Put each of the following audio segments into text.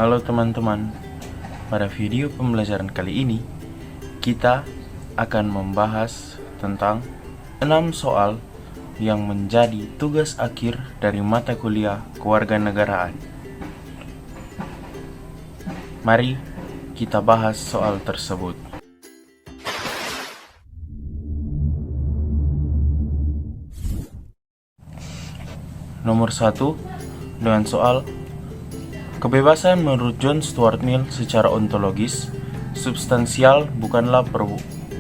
Halo teman-teman, pada video pembelajaran kali ini kita akan membahas tentang 6 soal yang menjadi tugas akhir dari mata kuliah kewarganegaraan. Mari kita bahas soal tersebut. Nomor 1 dengan soal kebebasan menurut John Stuart Mill secara ontologis, substansial bukanlah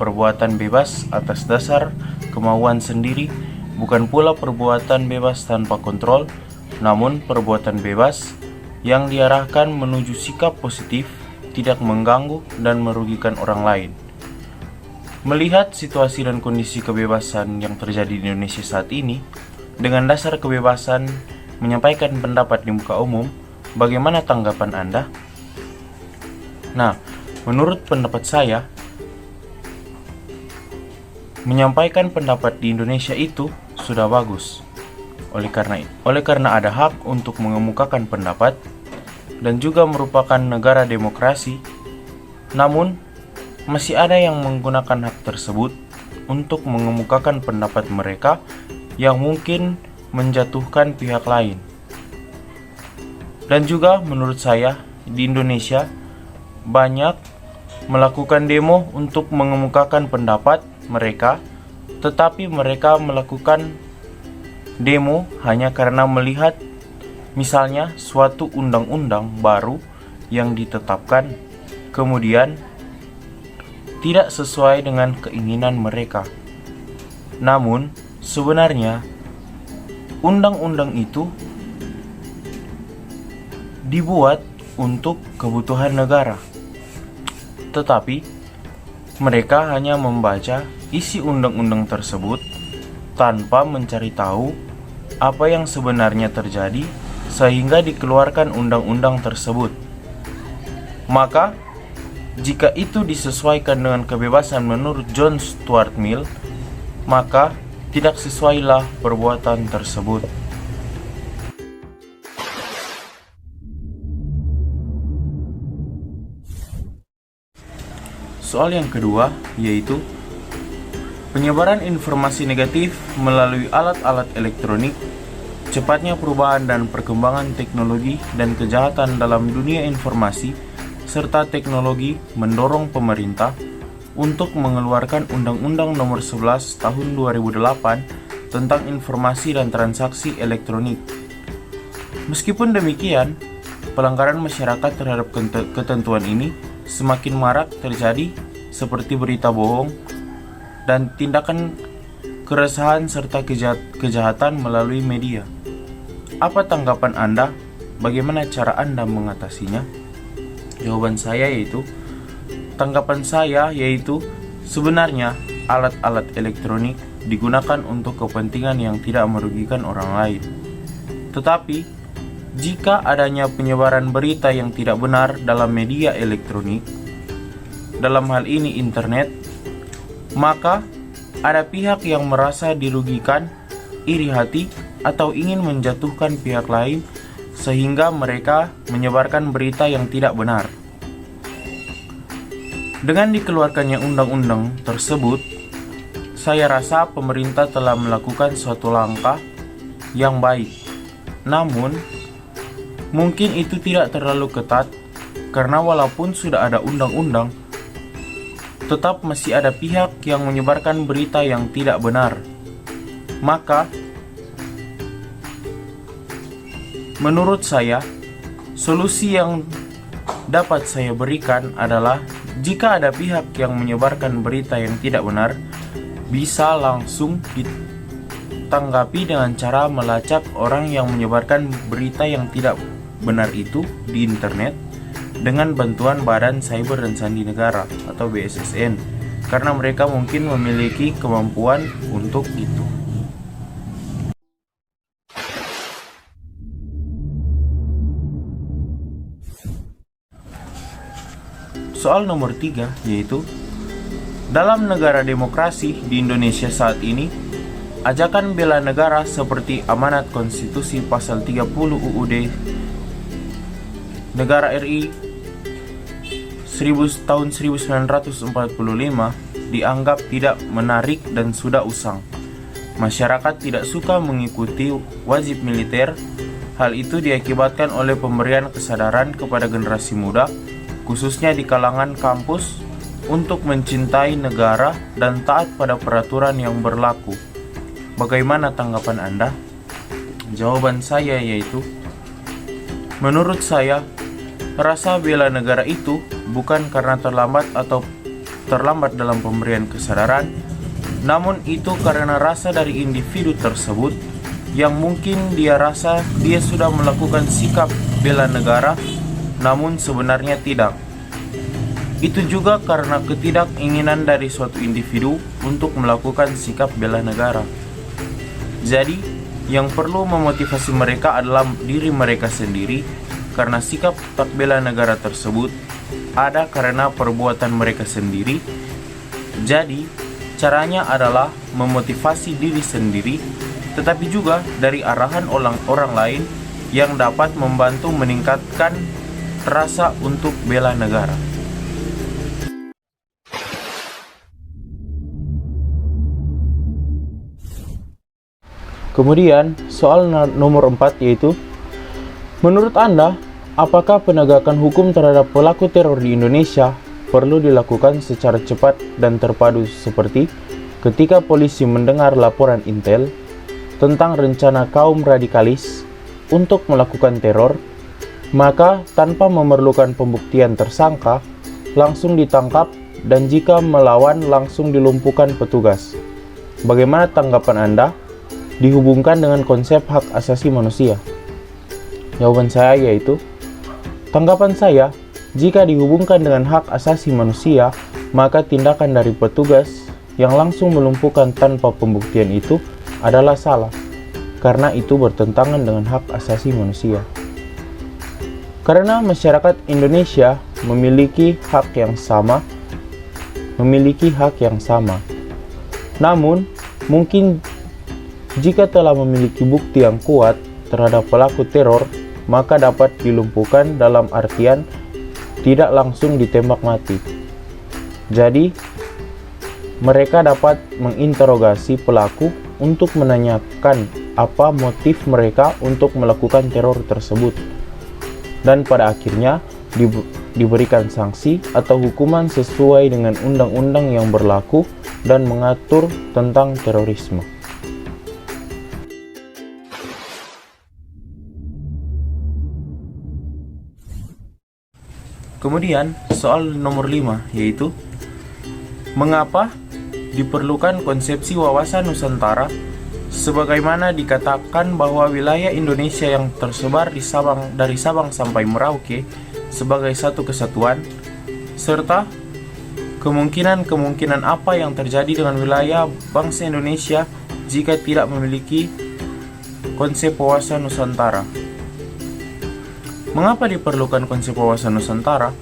perbuatan bebas atas dasar kemauan sendiri, bukan pula perbuatan bebas tanpa kontrol, namun perbuatan bebas yang diarahkan menuju sikap positif, tidak mengganggu dan merugikan orang lain. Melihat situasi dan kondisi kebebasan yang terjadi di Indonesia saat ini, dengan dasar kebebasan menyampaikan pendapat di muka umum, bagaimana tanggapan Anda? Nah, menurut pendapat saya, menyampaikan pendapat di Indonesia itu sudah bagus. Oleh karena ada hak untuk mengemukakan pendapat dan juga merupakan negara demokrasi, namun masih ada yang menggunakan hak tersebut untuk mengemukakan pendapat mereka yang mungkin menjatuhkan pihak lain. Dan juga menurut saya di Indonesia banyak melakukan demo untuk mengemukakan pendapat mereka, tetapi mereka melakukan demo hanya karena melihat misalnya suatu undang-undang baru yang ditetapkan kemudian tidak sesuai dengan keinginan mereka. Namun sebenarnya undang-undang itu dibuat untuk kebutuhan negara, tetapi mereka hanya membaca isi undang-undang tersebut tanpa mencari tahu apa yang sebenarnya terjadi sehingga dikeluarkan undang-undang tersebut. Maka jika itu disesuaikan dengan kebebasan menurut John Stuart Mill, maka tidak sesuailah perbuatan tersebut. Soal yang kedua yaitu penyebaran informasi negatif melalui alat-alat elektronik, cepatnya perubahan dan perkembangan teknologi dan kejahatan dalam dunia informasi serta teknologi mendorong pemerintah untuk mengeluarkan Undang-Undang Nomor 11 Tahun 2008 tentang Informasi dan Transaksi Elektronik. Meskipun demikian, pelanggaran masyarakat terhadap ketentuan ini semakin marak terjadi seperti berita bohong dan tindakan keresahan serta kejahatan melalui media. Apa tanggapan Anda? Bagaimana cara Anda mengatasinya? Jawaban saya tanggapan saya yaitu sebenarnya alat-alat elektronik digunakan untuk kepentingan yang tidak merugikan orang lain. Tetapi jika adanya penyebaran berita yang tidak benar dalam media elektronik, dalam hal ini internet, maka ada pihak yang merasa dirugikan, iri hati, atau ingin menjatuhkan pihak lain sehingga mereka menyebarkan berita yang tidak benar. Dengan dikeluarkannya undang-undang tersebut, saya rasa pemerintah telah melakukan suatu langkah yang baik. Namun, mungkin itu tidak terlalu ketat karena walaupun sudah ada undang-undang, tetap masih ada pihak yang menyebarkan berita yang tidak benar. Maka, menurut saya, solusi yang dapat saya berikan adalah jika ada pihak yang menyebarkan berita yang tidak benar, bisa langsung ditanggapi dengan cara melacak orang yang menyebarkan berita yang tidak benar itu di internet dengan bantuan Badan Cyber dan Sandi Negara atau BSSN, karena mereka mungkin memiliki kemampuan untuk itu. Soal nomor 3 yaitu dalam negara demokrasi di Indonesia saat ini, ajakan bela negara seperti amanat konstitusi pasal 30 UUD negara RI tahun 1945 dianggap tidak menarik dan sudah usang. Masyarakat tidak suka mengikuti wajib militer. Hal itu diakibatkan oleh pemberian kesadaran kepada generasi muda, khususnya di kalangan kampus, untuk mencintai negara dan taat pada peraturan yang berlaku. Bagaimana tanggapan Anda? Jawaban saya yaitu, menurut saya, rasa bela negara itu bukan karena terlambat dalam pemberian kesadaran, namun itu karena rasa dari individu tersebut yang mungkin dia rasa dia sudah melakukan sikap bela negara, namun sebenarnya tidak. Itu juga karena ketidakinginan dari suatu individu untuk melakukan sikap bela negara. Jadi, yang perlu memotivasi mereka adalah diri mereka sendiri, karena sikap tak bela negara tersebut ada karena perbuatan mereka sendiri. Jadi, caranya adalah memotivasi diri sendiri, tetapi juga dari arahan orang lain yang dapat membantu meningkatkan rasa untuk bela negara. Kemudian, soal nomor 4 yaitu, menurut Anda, apakah penegakan hukum terhadap pelaku teror di Indonesia perlu dilakukan secara cepat dan terpadu seperti ketika polisi mendengar laporan intel tentang rencana kaum radikalis untuk melakukan teror, maka tanpa memerlukan pembuktian tersangka, langsung ditangkap dan jika melawan langsung dilumpuhkan petugas. Bagaimana tanggapan Anda dihubungkan dengan konsep hak asasi manusia? Jawaban saya yaitu, tanggapan saya, jika dihubungkan dengan hak asasi manusia, maka tindakan dari petugas yang langsung melumpuhkan tanpa pembuktian itu adalah salah, karena itu bertentangan dengan hak asasi manusia. Karena masyarakat Indonesia memiliki hak yang sama, namun mungkin jika telah memiliki bukti yang kuat terhadap pelaku teror, maka dapat dilumpuhkan dalam artian tidak langsung ditembak mati. Jadi, mereka dapat menginterogasi pelaku untuk menanyakan apa motif mereka untuk melakukan teror tersebut. Dan pada akhirnya diberikan sanksi atau hukuman sesuai dengan undang-undang yang berlaku dan mengatur tentang terorisme. Kemudian soal nomor 5 yaitu, mengapa diperlukan konsepsi wawasan Nusantara sebagaimana dikatakan bahwa wilayah Indonesia yang tersebar dari Sabang sampai Merauke sebagai satu kesatuan, serta kemungkinan apa yang terjadi dengan wilayah bangsa Indonesia jika tidak memiliki konsep wawasan Nusantara. Mengapa diperlukan konsep wawasan Nusantara?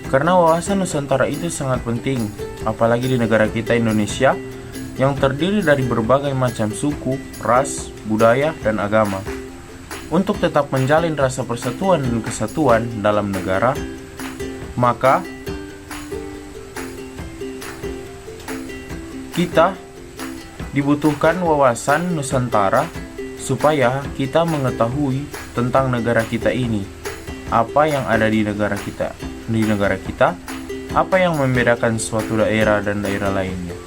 Karena wawasan Nusantara itu sangat penting, apalagi di negara kita Indonesia yang terdiri dari berbagai macam suku, ras, budaya, dan agama. Untuk tetap menjalin rasa persatuan dan kesatuan dalam negara, maka kita dibutuhkan wawasan Nusantara supaya kita mengetahui tentang negara kita ini. Apa yang ada di negara kita, apa yang membedakan suatu daerah dan daerah lainnya.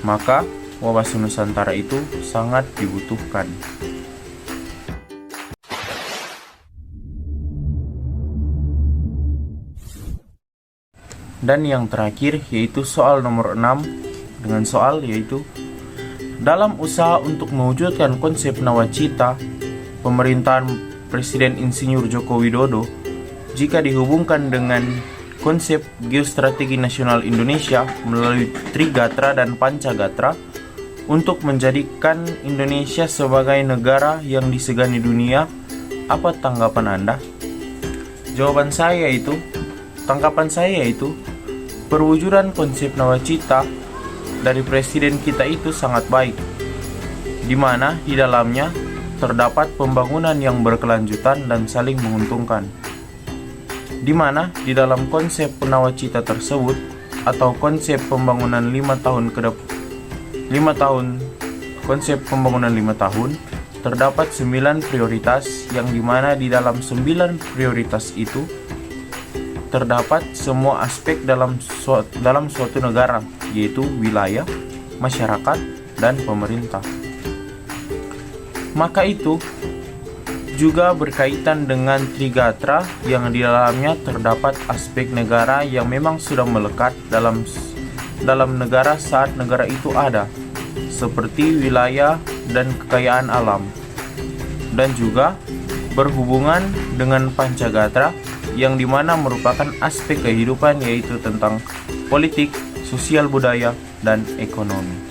Maka wawasan Nusantara itu sangat dibutuhkan. Dan yang terakhir yaitu soal nomor 6 dengan soal yaitu, dalam usaha untuk mewujudkan konsep nawacita pemerintahan Presiden Insinyur Joko Widodo, jika dihubungkan dengan konsep geostrategi nasional Indonesia melalui Trigatra dan Pancagatra untuk menjadikan Indonesia sebagai negara yang disegani dunia, apa tanggapan Anda? Tanggapan saya yaitu, perwujudan konsep nawacita dari presiden kita itu sangat baik, di mana di dalamnya terdapat pembangunan yang berkelanjutan dan saling menguntungkan. di mana di dalam konsep Nawacita tersebut atau konsep pembangunan 5 tahun konsep pembangunan 5 tahun terdapat 9 prioritas yang dimana di dalam 9 prioritas itu terdapat semua aspek dalam suatu negara, yaitu wilayah, masyarakat, dan pemerintah. Maka itu juga berkaitan dengan Trigatra yang di dalamnya terdapat aspek negara yang memang sudah melekat dalam negara saat negara itu ada, seperti wilayah dan kekayaan alam, dan juga berhubungan dengan Pancagatra yang dimana merupakan aspek kehidupan, yaitu tentang politik, sosial budaya, dan ekonomi.